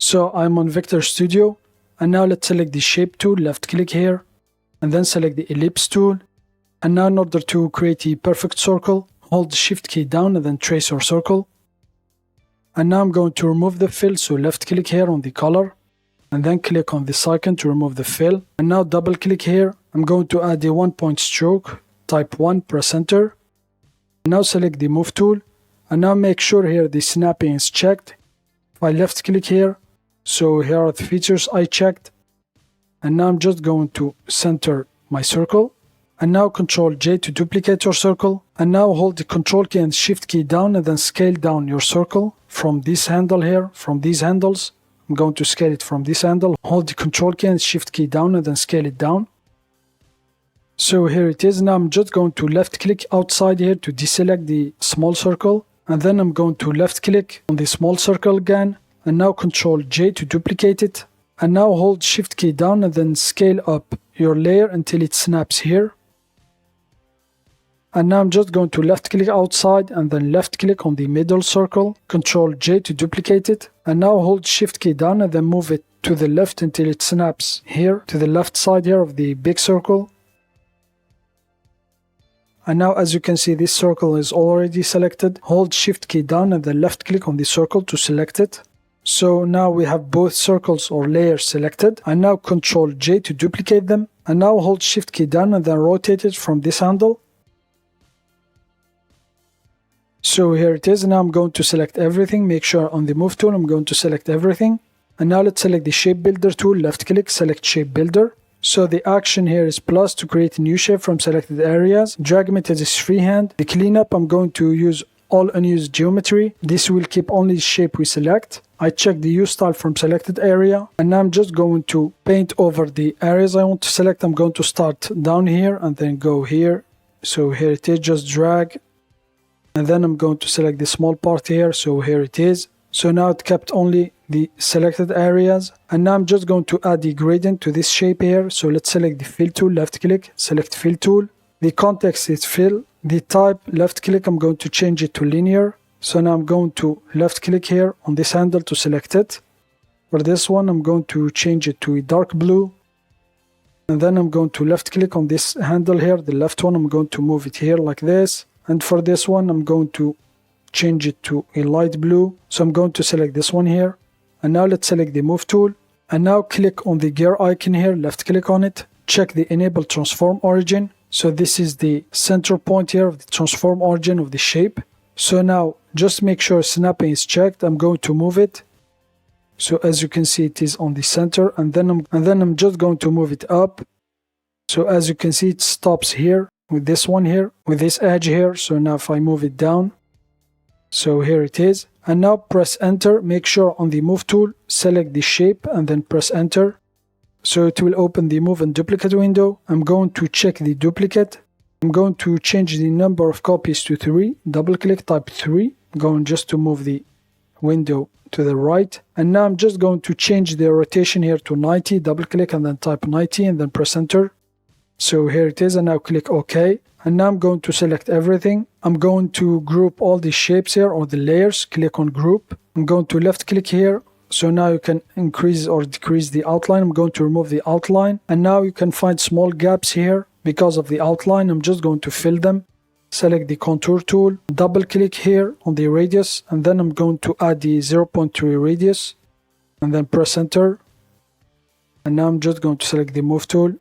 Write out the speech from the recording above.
So I'm on Vector Studio, and now let's select the Shape tool, left click here, and then select the Ellipse tool. And now in order to create a perfect circle, hold the Shift key down and then trace your circle. And now I'm going to remove the fill, so left click here on the color, and then click on this icon to remove the fill. And now double click here, I'm going to add a 1 point stroke, type 1, press enter. And now select the Move tool, and now make sure here the snapping is checked. If I left click here, so here are the features I checked. And now I'm just going to center my circle. And now Ctrl J to duplicate your circle. And now hold the Ctrl key and Shift key down and then scale down your circle from this handle here, from these handles. I'm going to scale it from this handle. Hold the Ctrl key and Shift key down and then scale it down. So here it is. Now I'm just going to left click outside here to deselect the small circle. And then I'm going to left click on the small circle again. And now Ctrl J to duplicate it. And now hold Shift key down and then scale up your layer until it snaps here. And now I'm just going to left click outside and then left click on the middle circle, Ctrl J to duplicate it, and now hold Shift key down and then move it to the left until it snaps here to the left side here of the big circle. And now as you can see, this circle is already selected. Hold Shift key down and then left click on the circle to select it. So now we have both circles or layers selected, and now Ctrl J to duplicate them, and now hold Shift key down and then rotate it from this handle. So here it is. Now I'm going to select everything. Make sure on the Move tool I'm going to select everything. And now let's select the Shape Builder tool, left click, select Shape Builder. So the action here is plus to create a new shape from selected areas. Drag method is freehand. The cleanup, I'm going to use all unused geometry. This will keep only the shape we select. I check the use style from selected area. And now I'm just going to paint over the areas I want to select. I'm going to start down here and then go here. So here it is, just drag. And then I'm going to select the small part here, so here it is. So now it kept only the selected areas. And now I'm just going to add the gradient to this shape here. So let's select the Fill tool, left click, select Fill tool. The context is Fill. The type, left click, I'm going to change it to linear. So now I'm going to left click here on this handle to select it. For this one, I'm going to change it to a dark blue. And then I'm going to left click on this handle here, the left one, I'm going to move it here like this. And for this one, I'm going to change it to a light blue. So I'm going to select this one here. And now let's select the Move tool. And now click on the gear icon here, left click on it. Check the Enable Transform Origin. So this is the center point here of the transform origin of the shape. So now just make sure snapping is checked. I'm going to move it. So as you can see, it is on the center. And then I'm just going to move it up. So as you can see, it stops here. With this one here, with this edge here. So now if I move it down, so here it is. And now press enter. Make sure on the Move tool, select the shape and then press enter. So it will open the Move and Duplicate window. I'm going to check the duplicate. I'm going to change the number of copies to 3. Double click, type 3. I'm going just to move the window to the right. And now I'm just going to change the rotation here to 90. Double click and then type 90 and then press enter. So here it is, and now click OK. And now I'm going to select everything. I'm going to group all the shapes here or the layers. Click on Group. I'm going to left click here. So now you can increase or decrease the outline. I'm going to remove the outline. And now you can find small gaps here because of the outline. I'm just going to fill them. Select the Contour tool. Double click here on the radius. And then I'm going to add the 0.3 radius. And then press enter. And now I'm just going to select the Move tool.